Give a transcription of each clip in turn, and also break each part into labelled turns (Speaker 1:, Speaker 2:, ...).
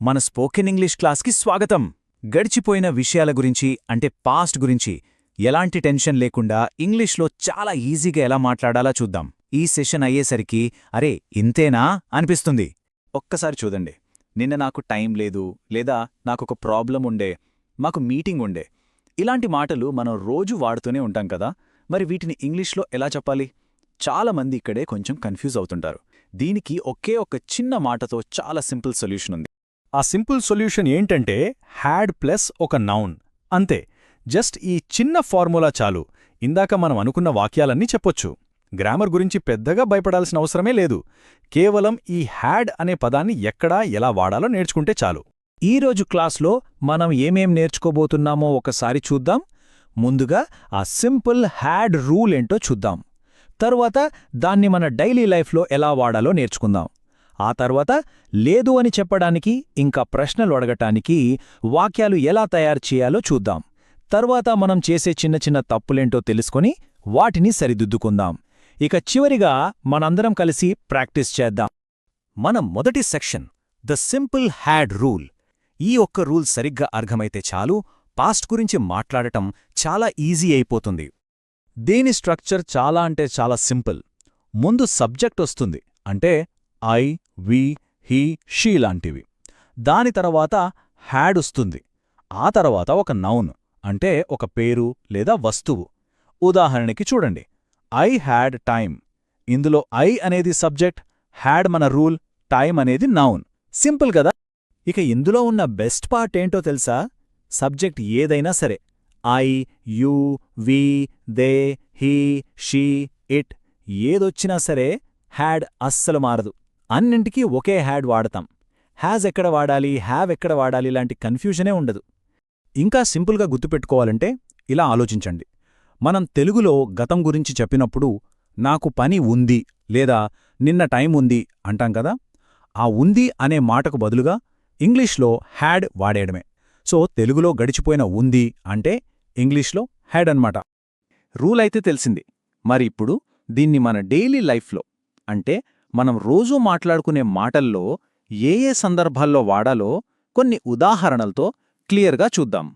Speaker 1: మన spoken English క్లాస్కి స్వాగతం. గడిచిపోయిన విషయాల గురించి అంటే పాస్ట్ గురించి ఎలాంటి టెన్షన్ లేకుండా ఇంగ్లీష్లో చాలా ఈజీగా ఎలా మాట్లాడాలా చూద్దాం. ఈ సెషన్ అయ్యేసరికి అరే ఇంతేనా అనిపిస్తుంది. ఒక్కసారి చూడండి, నిన్న నాకు టైం లేదు, లేదా నాకొక ప్రాబ్లం ఉండే, మాకు మీటింగ్ ఉండే, ఇలాంటి మాటలు మనం రోజు వాడుతూనే ఉంటాం కదా. మరి వీటిని ఇంగ్లీష్లో ఎలా చెప్పాలి? చాలామంది ఇక్కడే కొంచెం కన్ఫ్యూజ్ అవుతుంటారు. దీనికి ఒకే ఒక చిన్న మాటతో చాలా సింపుల్ సొల్యూషన్ ఉంది.
Speaker 2: ఆ సింపుల్ సొల్యూషన్ ఏంటంటే హ్యాడ్ ప్లస్ ఒక నౌన్. అంతే, జస్ట్ ఈ చిన్న ఫార్ములా చాలు. ఇందాక మనం అనుకున్న వాక్యాలన్నీ చెప్పొచ్చు. గ్రామర్ గురించి పెద్దగా భయపడాల్సిన అవసరమే లేదు. కేవలం ఈ హ్యాడ్ అనే పదాన్ని ఎక్కడా ఎలా వాడాలో నేర్చుకుంటే చాలు.
Speaker 1: ఈరోజు క్లాస్లో మనం ఏమేం నేర్చుకోబోతున్నామో ఒకసారి చూద్దాం. ముందుగా ఆ సింపుల్ హ్యాడ్ రూల్ ఏంటో చూద్దాం. తరువాత దాన్ని మన డైలీ లైఫ్లో ఎలా వాడాలో నేర్చుకుందాం. ఆ తర్వాత లేదు అని చెప్పడానికి, ఇంకా ప్రశ్నలు అడగటానికి వాక్యాలు ఎలా తయారు చేయాలో చూద్దాం. తర్వాత మనం చేసే చిన్న చిన్న తప్పులేంటో తెలుసుకొని వాటిని సరిదిద్దుకుందాం. ఇక చివరిగా మనందరం కలిసి ప్రాక్టీస్ చేద్దాం. మన మొదటి section the simple had rule. ఈ ఒక్క రూల్ సరిగ్గా అర్థమైతే చాలు, పాస్ట్ గురించి మాట్లాడటం చాలా ఈజీ అయిపోతుంది. దీని స్ట్రక్చర్ చాలా అంటే చాలా సింపుల్. ముందు సబ్జెక్ట్ వస్తుంది, అంటే ఐ, వి, హీ, షీ లాంటివి. దాని తర్వాత హ్యాడ్ వస్తుంది. ఆ తర్వాత ఒక నౌన్, అంటే ఒక పేరు లేదా వస్తువు. ఉదాహరణకి చూడండి, ఐ హ్యాడ్ టైమ్. ఇందులో ఐ అనేది సబ్జెక్ట్, హ్యాడ్ మన రూల్, టైమ్ అనేది నౌన్. సింపుల్ కదా. ఇక ఇందులో ఉన్న బెస్ట్ పార్ట్ ఏంటో తెలుసా? సబ్జెక్ట్ ఏదైనా సరే, I, you, we, they, he, she, it ఏదొచ్చినా సరే హ్యాడ్ అస్సలు మారదు. అన్నింటికీ ఒకే హ్యాడ్ వాడతాం. హ్యాజ్ ఎక్కడ వాడాలి, హ్యావ్ ఎక్కడ వాడాలి లాంటి కన్ఫ్యూజనే ఉండదు. ఇంకా సింపుల్గా గుర్తుపెట్టుకోవాలంటే ఇలా ఆలోచించండి. మనం తెలుగులో గతం గురించి చెప్పినప్పుడు నాకు పని ఉంది లేదా నిన్న టైం ఉంది అంటాం కదా. ఆ ఉంది అనే మాటకు బదులుగా ఇంగ్లీష్లో హ్యాడ్ వాడేయడమే. సో తెలుగులో గడిచిపోయిన ఉంది అంటే ఇంగ్లీష్లో హ్యాడ్ అన్నమాట. రూల్ అయితే తెలిసింది. మరి ఇప్పుడు దీన్ని మన డైలీ లైఫ్లో, అంటే మనం రోజూ మాట్లాడుకునే మాటల్లో ఏ ఏ సందర్భాల్లో వాడాలో కొన్ని ఉదాహరణలతో క్లియర్గా చూద్దాం.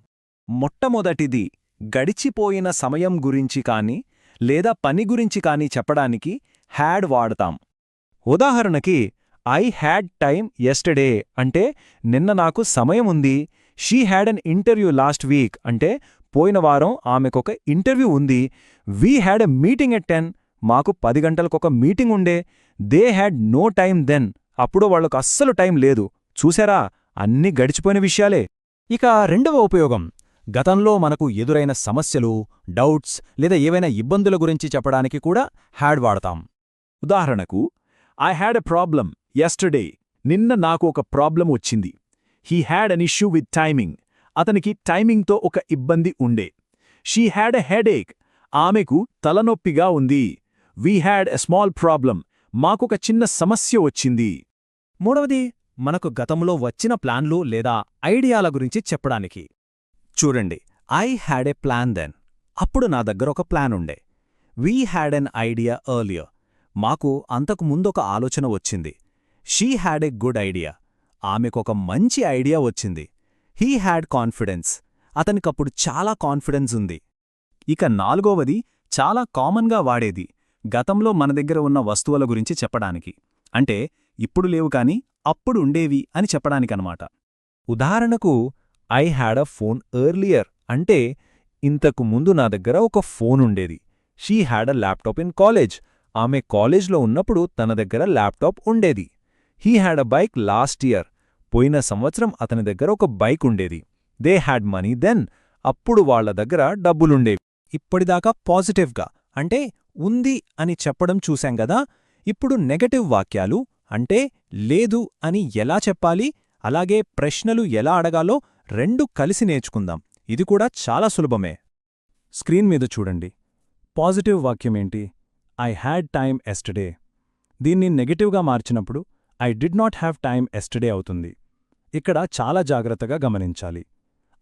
Speaker 1: మొట్టమొదటిది, గడిచిపోయిన సమయం గురించి కానీ లేదా పని గురించి కానీ చెప్పడానికి హ్యాడ్ వాడతాం. ఉదాహరణకి ఐ హ్యాడ్ టైమ్ యెస్టర్డే అంటే నిన్న నాకు సమయం ఉంది. She had an interview last week అంటే పోయిన వారం ఆమెకొక ఇంటర్వ్యూ ఉంది. We had a meeting at 10, మాకు 10 గంటలకొక మీటింగ్ ఉండే. They had no time then, అప్పుడు వాళ్లకు అస్సలు టైం లేదు. చూశారా, అన్నీ గడిచిపోయిన విషయాలే. ఇక రెండవ ఉపయోగం, గతంలో మనకు ఎదురైన సమస్యలు, డౌట్స్ లేదా ఏవైనా ఇబ్బందుల గురించి చెప్పడానికి కూడా హ్యాడ్ వాడతాం. ఉదాహరణకు I had a problem yesterday, నిన్న నాకు ఒక ప్రాబ్లం వచ్చింది. He had an issue with timing, అతనికి టైమింగ్తో ఒక ఇబ్బంది ఉండే. షీ హ్యాడ్ ఎ హెడేక్, ఆమెకు తలనొప్పిగా ఉంది. We had a small problem, మాకొక చిన్న సమస్య వచ్చింది. మూడవది, మనకు గతంలో వచ్చిన ప్లాన్లు లేదా ఐడియాల గురించి చెప్పడానికి. చూడండి, I had a plan then, అప్పుడు నా దగ్గర ఒక ప్లాన్ ఉండే. We had an idea earlier, మాకు అంతకు ముందొక ఆలోచన వచ్చింది. She had a good idea, ఆమెకొక మంచి ఐడియా వచ్చింది. హీ హ్యాడ్ కాన్ఫిడెన్స్, అతనికప్పుడు చాలా కాన్ఫిడెన్స్ ఉంది. ఇక నాలుగవది, చాలా కామన్గా వాడేది, గతంలో మన దగ్గర ఉన్న వస్తువుల గురించి చెప్పడానికి. అంటే ఇప్పుడు లేవు కాని అప్పుడు ఉండేవి అని చెప్పడానికనమాట. ఉదాహరణకు I had a phone earlier అంటే ఇంతకు ముందు నా దగ్గర ఒక ఫోన్ ఉండేది. She had a laptop in college, ఆమె కాలేజ్లో ఉన్నప్పుడు తన దగ్గర ల్యాప్టాప్ ఉండేది. He had a bike last year, పోయిన సంవత్సరం అతని దగ్గర ఒక బైక్ ఉండేది. దే హ్యాడ్ మనీ దెన్, అప్పుడు వాళ్ల దగ్గర డబ్బులుండేవి. ఇప్పటిదాకా పాజిటివ్గా అంటే ఉంది అని చెప్పడం చూశాం గదా. ఇప్పుడు నెగటివ్ వాక్యాలు అంటే లేదు అని ఎలా చెప్పాలి, అలాగే ప్రశ్నలు ఎలా అడగాలో రెండు కలిసి నేర్చుకుందాం. ఇది కూడా చాలా సులభమే. స్క్రీన్ మీద చూడండి. పాజిటివ్ వాక్యమేంటి? I had time yesterday. దీన్ని నెగటివ్గా మార్చినప్పుడు I did not have time yesterday అవుతుంది. ఇక్కడ చాలా జాగ్రత్తగా గమనించాలి.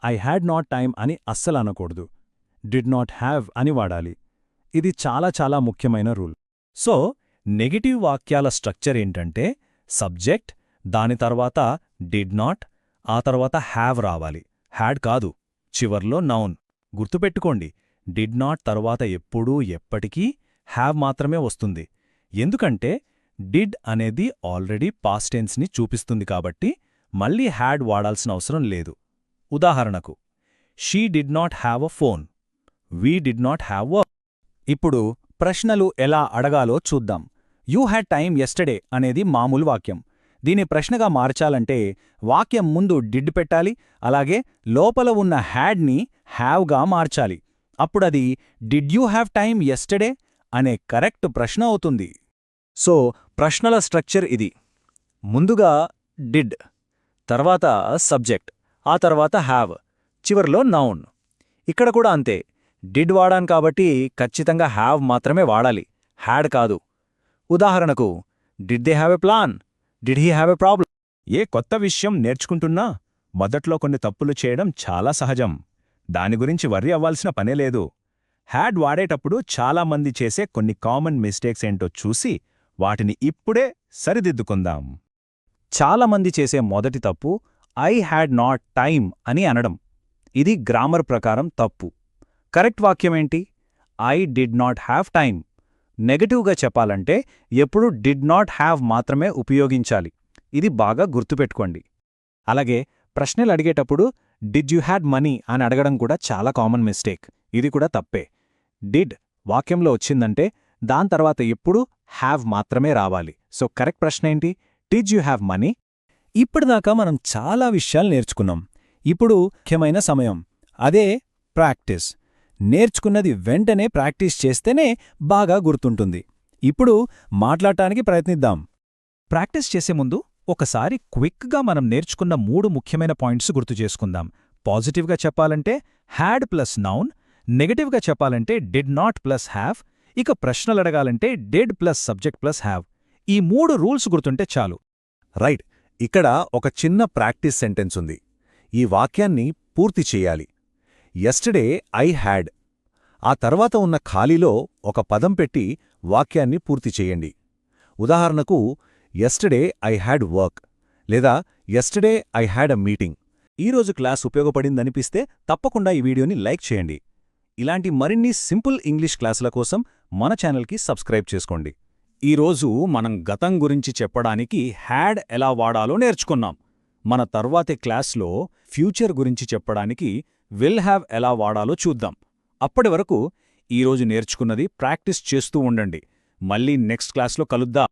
Speaker 1: ఐ హ్యాడ్ నాట్ టైమ్ అని అస్సలు అనకూడదు. డిడ్ నాట్ హ్యావ్ అని వాడాలి. ఇది చాలా చాలా ముఖ్యమైన రూల్. సో నెగటివ్ వాక్యాల స్ట్రక్చర్ ఏంటంటే సబ్జెక్ట్, దాని తర్వాత డిడ్ నాట్,
Speaker 2: ఆ తర్వాత హ్యావ్ రావాలి, హ్యాడ్ కాదు. చివర్లో నౌన్. గుర్తుపెట్టుకోండి, డిడ్ నాట్ తర్వాత ఎప్పుడూ ఎప్పటికీ హ్యావ్ మాత్రమే వస్తుంది. ఎందుకంటే డిడ్ అనేది ఆల్రెడీ పాస్ట్ టెన్స్ని చూపిస్తుంది కాబట్టి మళ్ళీ హ్యాడ్ వాడాల్సిన అవసరం లేదు. ఉదాహరణకు, she did not have a phone, we did not have work.
Speaker 1: ఇప్పుడు ప్రశ్నలు ఎలా అడగాలో చూద్దాం. యూ హ్యాడ్ టైమ్ యెస్టర్డే అనేది మామూలు వాక్యం. దీని ప్రశ్నగా మార్చాలంటే వాక్యం ముందు డిడ్ పెట్టాలి, అలాగే లోపల ఉన్న హ్యాడ్ని హ్యావ్గా మార్చాలి. అప్పుడది did you have time yesterday అనే కరెక్ట్ ప్రశ్న అవుతుంది. సో ప్రశ్నల స్ట్రక్చర్ ఇది. ముందుగా డిడ్, తర్వాత సబ్జెక్ట్, ఆ తర్వాత హ్యావ్, చివర్లో నౌన్. ఇక్కడ కూడా అంతే, డిడ్ వాడాం కాబట్టి ఖచ్చితంగా హ్యావ్ మాత్రమే వాడాలి, హ్యాడ్ కాదు. ఉదాహరణకు, did they have a plan, did he have a problem.
Speaker 2: ఏ కొత్త విషయం నేర్చుకుంటున్నా మొదట్లో కొన్ని తప్పులు చేయడం చాలా సహజం. దాని గురించి వర్రీ అవ్వాల్సిన పనేలేదు. హ్యాడ్ వాడేటప్పుడు చాలామంది చేసే కొన్ని కామన్ మిస్టేక్స్ ఏంటో చూసి వాటిని ఇప్పుడే సరిదిద్దుకుందాం.
Speaker 1: చాలామంది చేసే మొదటి తప్పు ఐ హ్యాడ్ నాట్ టైమ్ అని అనడం. ఇది గ్రామర్ ప్రకారం తప్పు. కరెక్ట్ వాక్యమేంటి? I did not have time. నెగటివ్గా చెప్పాలంటే ఎప్పుడు డిడ్ నాట్ హ్యావ్ మాత్రమే ఉపయోగించాలి. ఇది బాగా గుర్తుపెట్టుకోండి. అలాగే ప్రశ్నలు అడిగేటప్పుడు డిడ్ యూ హ్యాడ్ మనీ అని అడగడం కూడా చాలా కామన్ మిస్టేక్. ఇది కూడా తప్పే. డిడ్ వాక్యంలో వచ్చిందంటే దాని తర్వాత ఎప్పుడూ హ్యావ్ మాత్రమే రావాలి. సో కరెక్ట్ ప్రశ్న ఏంటి? Did you have money? ఇప్పటిదాకా మనం చాలా విషయాలు నేర్చుకున్నాం. ఇప్పుడు ముఖ్యమైన సమయం, అదే ప్రాక్టీస్. నేర్చుకున్నది వెంటనే ప్రాక్టీస్ చేస్తేనే బాగా గుర్తుంటుంది. ఇప్పుడు మాట్లాడటానికి ప్రయత్నిద్దాం. ప్రాక్టీస్ చేసే ముందు ఒకసారి క్విక్గా మనం నేర్చుకున్న 3 ముఖ్యమైన పాయింట్స్ గుర్తుచేసుకుందాం. పాజిటివ్గా చెప్పాలంటే హ్యాడ్ ప్లస్ నౌన్, నెగటివ్గా చెప్పాలంటే డిడ్ నాట్ ప్లస్ హ్యావ్, ఇక ప్రశ్నలడగాలంటే did plus subject plus have. ఈ 3 రూల్స్ గుర్తుంటే చాలు.
Speaker 2: రైట్. ఇక్కడ ఒక చిన్న ప్రాక్టీస్ సెంటెన్స్ ఉంది. ఈ వాక్యాన్ని పూర్తి చెయ్యాలి. Yesterday I had. ఆ తర్వాత ఉన్న ఖాళీలో ఒక పదం పెట్టి వాక్యాన్ని పూర్తి చెయ్యండి. ఉదాహరణకు, యెస్టర్డే ఐ హ్యాడ్ వర్క్, లేదా yesterday I had a meeting. ఈరోజు క్లాస్ ఉపయోగపడిందనిపిస్తే తప్పకుండా ఈ వీడియోని లైక్ చేయండి. ఇలాంటి మరిన్ని సింపుల్ ఇంగ్లీష్ క్లాసుల కోసం మన ఛానల్కి సబ్స్క్రైబ్ చేసుకోండి. ఈరోజు మనం గతం గురించి చెప్పడానికి హ్యాడ్ ఎలా వాడాలో నేర్చుకున్నాం. మన తర్వాతి క్లాస్లో ఫ్యూచర్ గురించి చెప్పడానికి విల్ హ్యావ్ ఎలా వాడాలో చూద్దాం. అప్పటి వరకు ఈరోజు నేర్చుకున్నది ప్రాక్టీస్ చేస్తూ ఉండండి. మళ్ళీ నెక్స్ట్ క్లాస్లో కలుద్దాం.